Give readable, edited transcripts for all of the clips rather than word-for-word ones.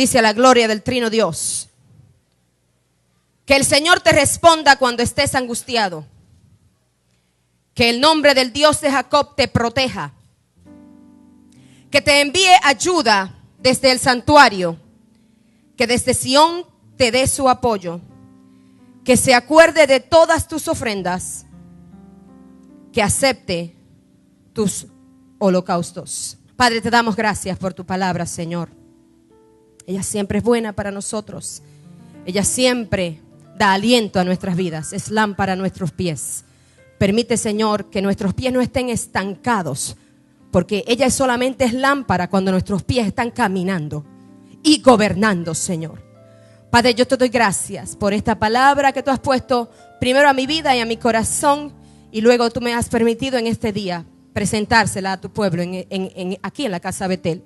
Dice a la gloria del Trino Dios. Que el Señor te responda cuando estés angustiado. Que el nombre del Dios de Jacob te proteja. Que te envíe ayuda desde el santuario. Que desde Sión te dé su apoyo. Que se acuerde de todas tus ofrendas. Que acepte tus holocaustos. Padre, te damos gracias por tu palabra, Señor. Ella siempre es buena para nosotros. Ella siempre da aliento a nuestras vidas. Es lámpara a nuestros pies. Permite, Señor, que nuestros pies no estén estancados, porque ella solamente es lámpara cuando nuestros pies están caminando y gobernando, Señor. Padre, yo te doy gracias por esta palabra que tú has puesto primero a mi vida y a mi corazón, y luego tú me has permitido en este día presentársela a tu pueblo aquí en la Casa Betel.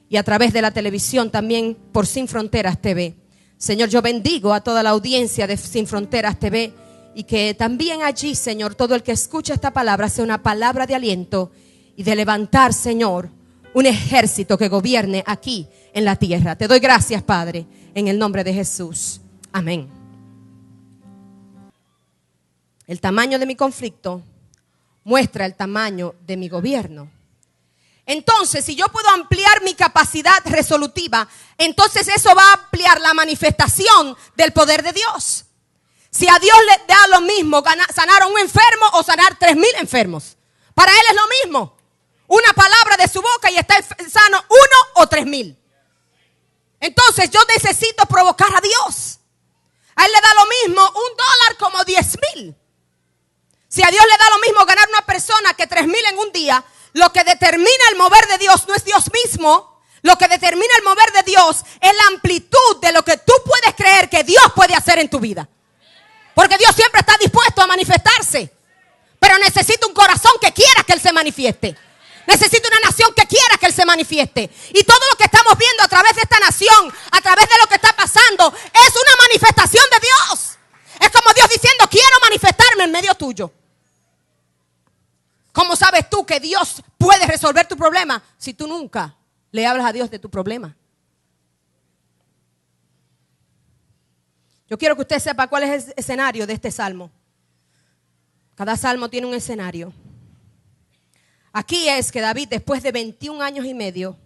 Y a través de la televisión también por Sin Fronteras TV. Señor, yo bendigo a toda la audiencia de Sin Fronteras TV. Y que también allí, Señor, todo el que escucha esta palabra sea una palabra de aliento y de levantar, Señor, un ejército que gobierne aquí en la tierra. Te doy gracias, Padre, en el nombre de Jesús. Amén. El tamaño de mi conflicto muestra el tamaño de mi gobierno. Entonces, si yo puedo ampliar mi capacidad resolutiva, entonces eso va a ampliar la manifestación del poder de Dios. Si a Dios le da lo mismo sanar a un enfermo o sanar 3,000 enfermos, para Él es lo mismo. Una palabra de su boca y está sano 1 o 3,000. Entonces yo necesito provocar a Dios. A Él le da lo mismo $1 como 10,000. Si a Dios le da lo mismo ganar una persona que 3,000 en un día, lo que determina el mover de Dios no es Dios mismo. Lo que determina el mover de Dios es la amplitud de lo que tú puedes creer que Dios puede hacer en tu vida. Porque Dios siempre está dispuesto a manifestarse. Pero necesita un corazón que quiera que Él se manifieste. Necesita una nación que quiera que Él se manifieste. Y todo lo que estamos viendo a través de esta nación, a través de lo que está pasando, es una manifestación de Dios. Es como Dios diciendo, quiero manifestarme en medio tuyo. ¿Cómo sabes tú que Dios puede resolver tu problema si tú nunca le hablas a Dios de tu problema? Yo quiero que usted sepa cuál es el escenario de este salmo. Cada salmo tiene un escenario. Aquí es que David, después de 21 años y medio,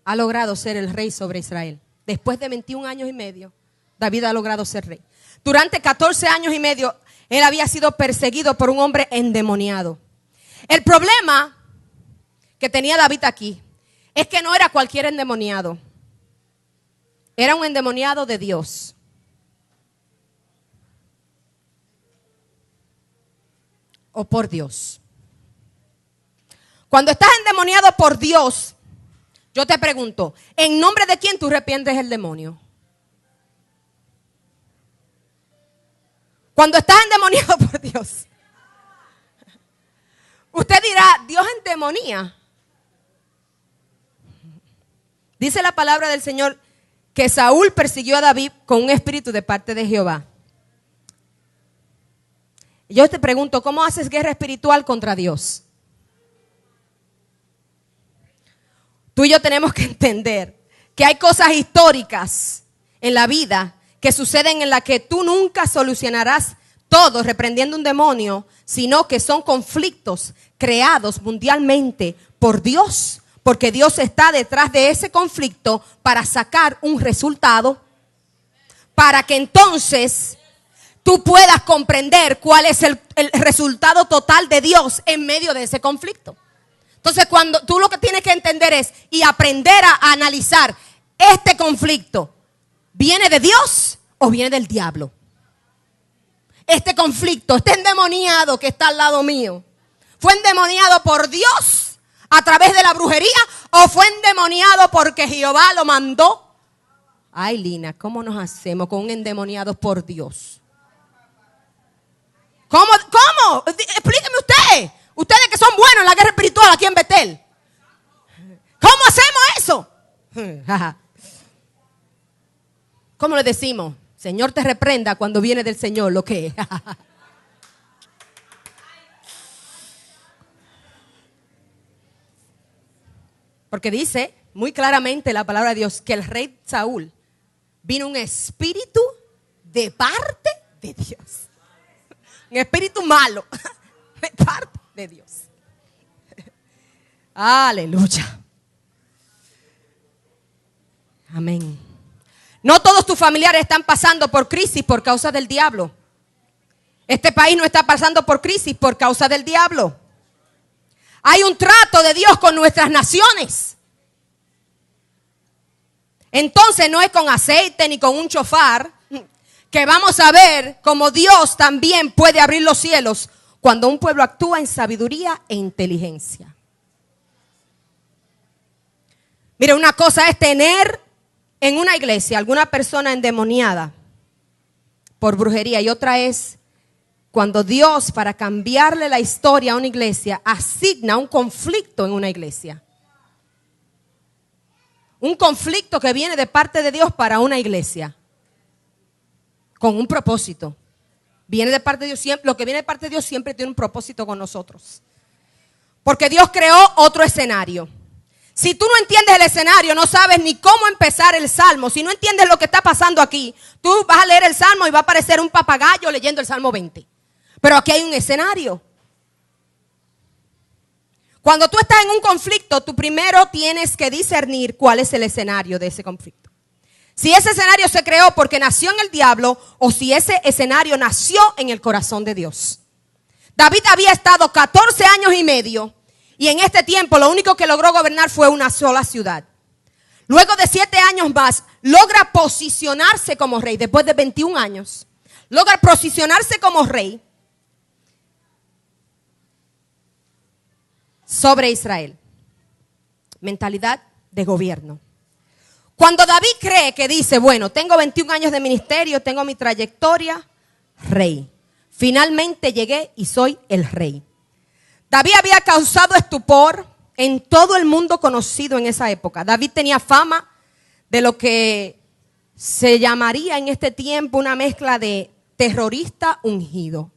ha logrado ser el rey sobre Israel. Después de 21 años y medio, David ha logrado ser rey. Durante 14 años y medio, él había sido perseguido por un hombre endemoniado. El problema que tenía David aquí es que no era cualquier endemoniado. Era un endemoniado de Dios. O por Dios. Cuando estás endemoniado por Dios, yo te pregunto, ¿en nombre de quién tú reprendes el demonio? Cuando estás endemoniado por Dios, usted dirá, Dios endemonía. Dice la palabra del Señor que Saúl persiguió a David con un espíritu de parte de Jehová. Yo te pregunto, ¿cómo haces guerra espiritual contra Dios? Tú y yo tenemos que entender que hay cosas históricas en la vida que suceden en las que tú nunca solucionarás todo reprendiendo un demonio, sino que son conflictos creados mundialmente por Dios, porque Dios está detrás de ese conflicto para sacar un resultado, para que entonces tú puedas comprender cuál es el resultado total de Dios en medio de ese conflicto. Entonces, cuando tú lo que tienes que entender es y aprender a analizar este conflicto, ¿viene de Dios o viene del diablo? Este conflicto, este endemoniado que está al lado mío, ¿fue endemoniado por Dios a través de la brujería o fue endemoniado porque Jehová lo mandó? Ay, Lina, ¿cómo nos hacemos con un endemoniado por Dios? ¿Cómo? Explíqueme usted. Ustedes que son buenos en la guerra espiritual aquí en Betel. ¿Cómo hacemos eso? ¿Cómo le decimos? Señor te reprenda cuando viene del Señor lo que es. Porque dice muy claramente la palabra de Dios que el rey Saúl vino un espíritu de parte de Dios. Un espíritu malo de parte de Dios. Aleluya. Amén. No todos tus familiares están pasando por crisis por causa del diablo. Este país no está pasando por crisis por causa del diablo. Hay un trato de Dios con nuestras naciones. Entonces no es con aceite ni con un chofar que vamos a ver cómo Dios también puede abrir los cielos cuando un pueblo actúa en sabiduría e inteligencia. Mira, una cosa es tener en una iglesia alguna persona endemoniada por brujería y otra es cuando Dios, para cambiarle la historia a una iglesia, asigna un conflicto en una iglesia. Un conflicto que viene de parte de Dios para una iglesia. Con un propósito. Viene de parte de Dios siempre, lo que viene de parte de Dios siempre tiene un propósito con nosotros. Porque Dios creó otro escenario. Si tú no entiendes el escenario, no sabes ni cómo empezar el salmo. Si no entiendes lo que está pasando aquí, tú vas a leer el salmo y va a aparecer un papagayo leyendo el salmo 20. Pero aquí hay un escenario. Cuando tú estás en un conflicto, tú primero tienes que discernir cuál es el escenario de ese conflicto. Si ese escenario se creó porque nació en el diablo o si ese escenario nació en el corazón de Dios. David había estado 14 años y medio y en este tiempo lo único que logró gobernar fue una sola ciudad. Luego de 7 años más, logra posicionarse como rey. Después de 21 años, logra posicionarse como rey sobre Israel. Mentalidad de gobierno. Cuando David cree que dice, bueno, tengo 21 años de ministerio, tengo mi trayectoria, rey. Finalmente llegué y soy el rey. David había causado estupor en todo el mundo conocido en esa época. David tenía fama de lo que se llamaría en este tiempo una mezcla de terrorista ungido.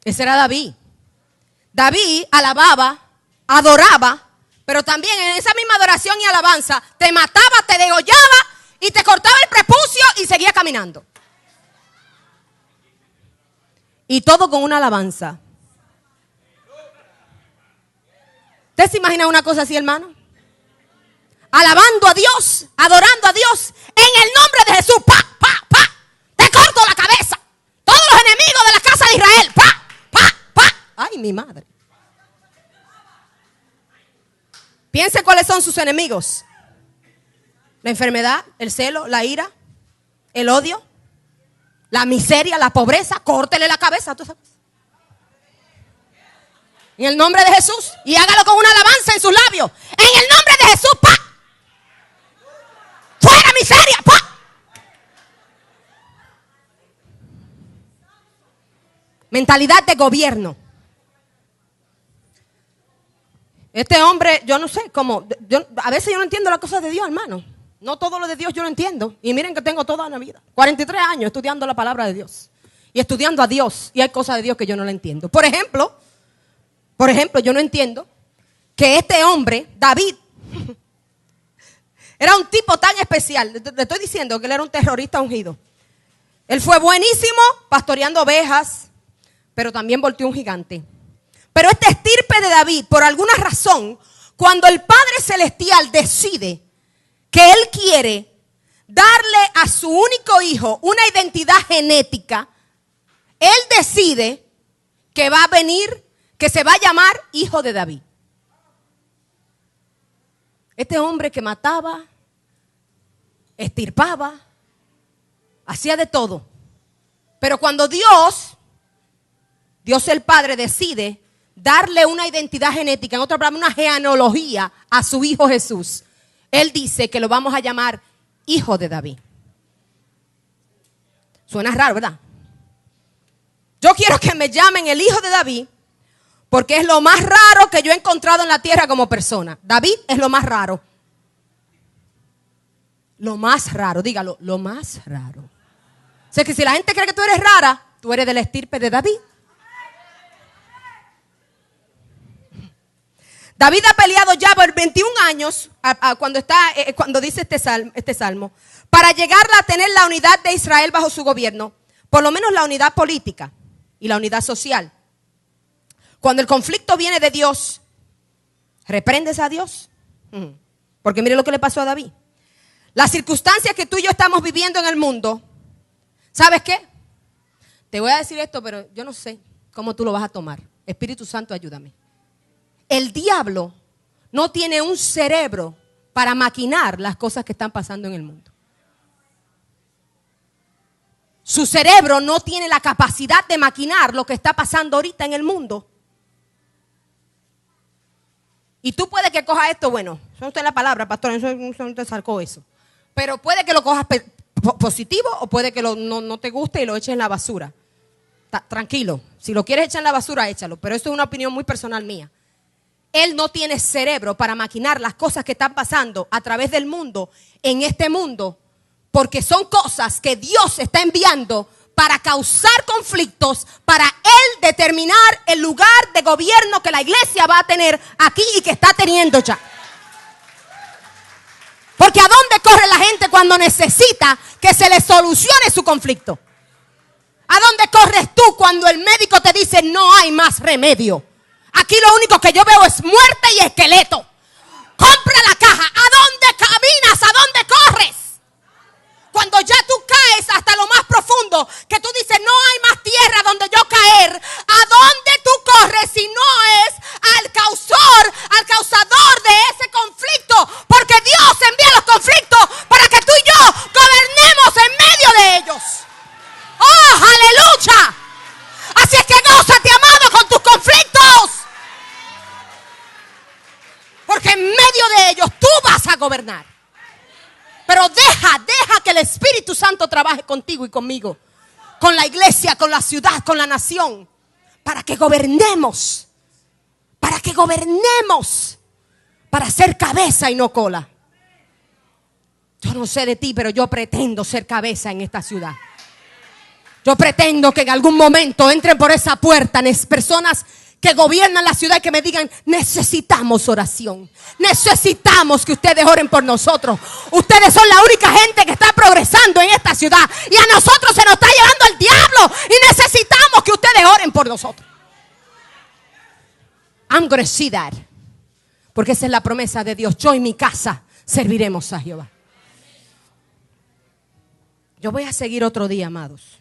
Ese era David. David alababa, adoraba, pero también en esa misma adoración y alabanza te mataba, te degollaba y te cortaba el prepucio y seguía caminando. Y todo con una alabanza. ¿Usted se imagina una cosa así, hermano? Alabando a Dios, adorando a Dios en el nombre de Jesús. ¡Pa, pa, pa! Te corto la cabeza. Todos los enemigos de la casa de Israel. ¡Pa, pa, pa! ¡Ay, mi madre! Piense cuáles son sus enemigos. La enfermedad, el celo, la ira, el odio, la miseria, la pobreza. Córtele la cabeza, tú sabes. En el nombre de Jesús. Y hágalo con una alabanza en sus labios. En el nombre de Jesús, ¡pa! ¡Fuera miseria! ¡Pa! Mentalidad de gobierno. Este hombre, yo no sé cómo, a veces yo no entiendo las cosas de Dios, hermano. No todo lo de Dios yo lo entiendo. Y miren que tengo toda una vida, 43 años estudiando la palabra de Dios. Y estudiando a Dios. Y hay cosas de Dios que yo no la entiendo. Por ejemplo, yo no entiendo que este hombre, David, era un tipo tan especial. Le estoy diciendo que él era un terrorista ungido. Él fue buenísimo pastoreando ovejas, pero también volteó un gigante. Pero esta estirpe de David, por alguna razón, cuando el Padre Celestial decide que Él quiere darle a su único hijo una identidad genética, Él decide que va a venir, que se va a llamar Hijo de David. Este hombre que mataba, estirpaba, hacía de todo. Pero cuando Dios el Padre decide darle una identidad genética, en otra palabra, una genealogía a su hijo Jesús, Él dice que lo vamos a llamar Hijo de David. Suena raro, ¿verdad? Yo quiero que me llamen el Hijo de David porque es lo más raro que yo he encontrado en la tierra como persona. David es lo más raro. Lo más raro, dígalo, lo más raro. O sea que si la gente cree que tú eres rara, tú eres de la estirpe de David. David ha peleado ya por 21 años, cuando dice este salmo, para llegar a tener la unidad de Israel bajo su gobierno, por lo menos la unidad política y la unidad social. Cuando el conflicto viene de Dios, ¿reprendes a Dios? Porque mire lo que le pasó a David. Las circunstancias que tú y yo estamos viviendo en el mundo, ¿sabes qué? Te voy a decir esto, pero yo no sé cómo tú lo vas a tomar. Espíritu Santo, ayúdame. El diablo no tiene un cerebro para maquinar las cosas que están pasando en el mundo. Su cerebro no tiene la capacidad de maquinar lo que está pasando ahorita en el mundo. Y tú puedes que cojas esto, bueno, eso usted la palabra, pastor, eso no te sacó eso. Pero puede que lo cojas positivo o puede que no te guste y lo eches en la basura. Tranquilo, si lo quieres echar en la basura, échalo. Pero esto es una opinión muy personal mía. Él no tiene cerebro para maquinar las cosas que están pasando a través del mundo, en este mundo, porque son cosas que Dios está enviando para causar conflictos, para Él determinar el lugar de gobierno que la iglesia va a tener aquí y que está teniendo ya. Porque ¿a dónde corre la gente cuando necesita que se le solucione su conflicto? ¿A dónde corres tú cuando el médico te dice no hay más remedio? Aquí lo único que yo veo es muerte y esqueleto. Compra la caja. ¿A dónde caminas? ¿A dónde corres? Cuando ya tú caes hasta lo más profundo, que tú dices no hay más tierra donde yo caer. ¿A dónde tú corres si no es al causador de ese conflicto? Porque Dios envía los conflictos para que tú y yo gobernemos en medio de ellos. ¡Oh, aleluya! Así es que gózate, amado, con tus conflictos. Porque en medio de ellos tú vas a gobernar. Pero deja que el Espíritu Santo trabaje contigo y conmigo. Con la iglesia, con la ciudad, con la nación. Para que gobernemos. Para que gobernemos. Para ser cabeza y no cola. Yo no sé de ti, pero yo pretendo ser cabeza en esta ciudad. Yo pretendo que en algún momento entren por esa puerta personas que gobiernan la ciudad y que me digan, necesitamos oración. Necesitamos que ustedes oren por nosotros. Ustedes son la única gente que está progresando en esta ciudad. Y a nosotros se nos está llevando el diablo. Y necesitamos que ustedes oren por nosotros. I'm going to see that. Porque esa es la promesa de Dios. Yo y mi casa serviremos a Jehová. Yo voy a seguir otro día, amados.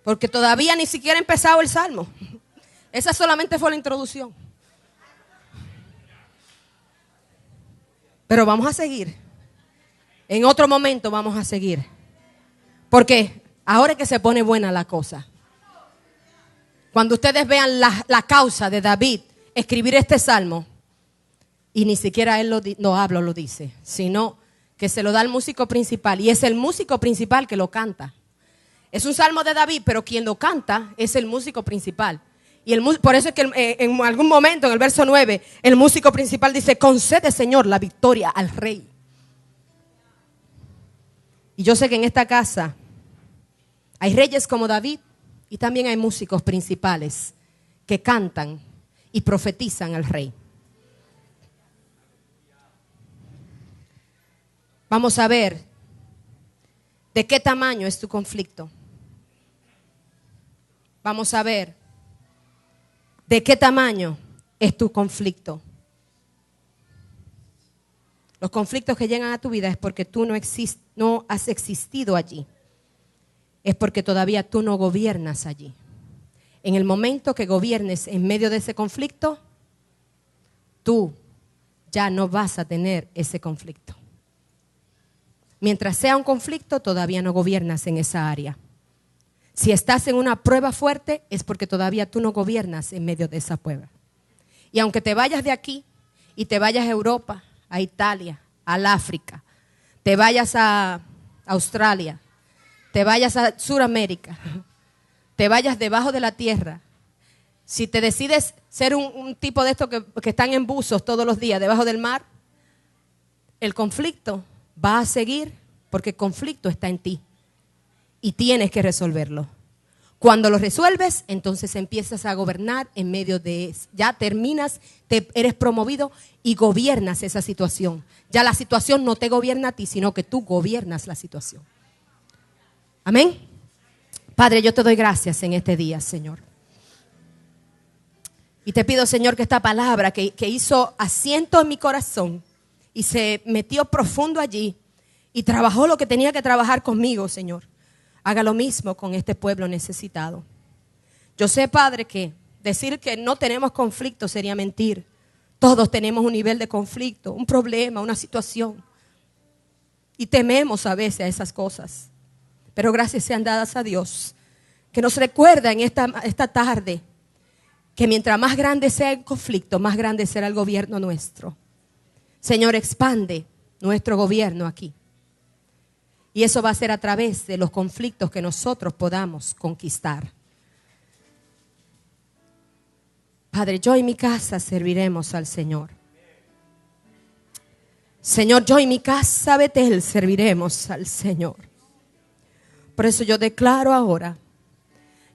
Porque todavía ni siquiera he empezado el salmo. Esa solamente fue la introducción. Pero vamos a seguir. En otro momento vamos a seguir. Porque ahora es que se pone buena la cosa. Cuando ustedes vean la causa de David escribir este salmo, y ni siquiera él lo dice, sino que se lo da al músico principal. Y es el músico principal que lo canta. Es un salmo de David, pero quien lo canta es el músico principal. Y por eso es que en algún momento, en el verso 9, el músico principal dice, concede, Señor, la victoria al rey. Y yo sé que en esta casa hay reyes como David y también hay músicos principales que cantan y profetizan al rey. Vamos a ver de qué tamaño es tu conflicto. Vamos a ver de qué tamaño es tu conflicto. Los conflictos que llegan a tu vida es porque tú no has existido allí. Es porque todavía tú no gobiernas allí. En el momento que gobiernes en medio de ese conflicto, tú ya no vas a tener ese conflicto. Mientras sea un conflicto, todavía no gobiernas en esa área. Si estás en una prueba fuerte, es porque todavía tú no gobiernas en medio de esa prueba. Y aunque te vayas de aquí y te vayas a Europa, a Italia, al África, te vayas a Australia, te vayas a Sudamérica, te vayas debajo de la tierra, si te decides ser un tipo de estos que están en buzos todos los días debajo del mar, el conflicto va a seguir porque el conflicto está en ti. Y tienes que resolverlo. Cuando lo resuelves, entonces empiezas a gobernar en medio de eso. Ya terminas, eres promovido y gobiernas esa situación. Ya la situación no te gobierna a ti, sino que tú gobiernas la situación. Amén. Padre, yo te doy gracias en este día, Señor. Y te pido, Señor, que esta palabra que hizo asiento en mi corazón y se metió profundo allí y trabajó lo que tenía que trabajar conmigo, Señor, haga lo mismo con este pueblo necesitado. Yo sé, Padre, que decir que no tenemos conflicto sería mentir. Todos tenemos un nivel de conflicto, un problema, una situación. Y tememos a veces a esas cosas. Pero gracias sean dadas a Dios, que nos recuerda en esta tarde que mientras más grande sea el conflicto, más grande será el gobierno nuestro. Señor, expande nuestro gobierno aquí. Y eso va a ser a través de los conflictos que nosotros podamos conquistar. Padre, yo y mi casa serviremos al Señor. Señor, yo y mi casa Betel serviremos al Señor. Por eso yo declaro ahora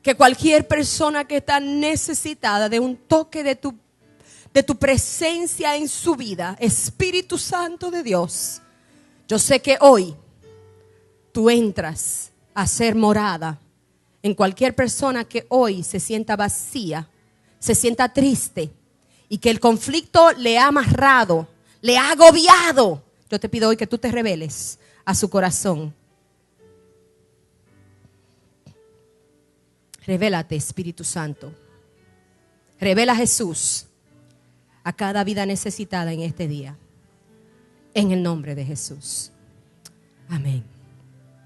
que cualquier persona que está necesitada de un toque de tu presencia en su vida, Espíritu Santo de Dios, yo sé que hoy tú entras a ser morada en cualquier persona que hoy se sienta vacía, se sienta triste y que el conflicto le ha amarrado, le ha agobiado. Yo te pido hoy que tú te reveles a su corazón. Revélate, Espíritu Santo. Revela a Jesús a cada vida necesitada en este día. En el nombre de Jesús. Amén.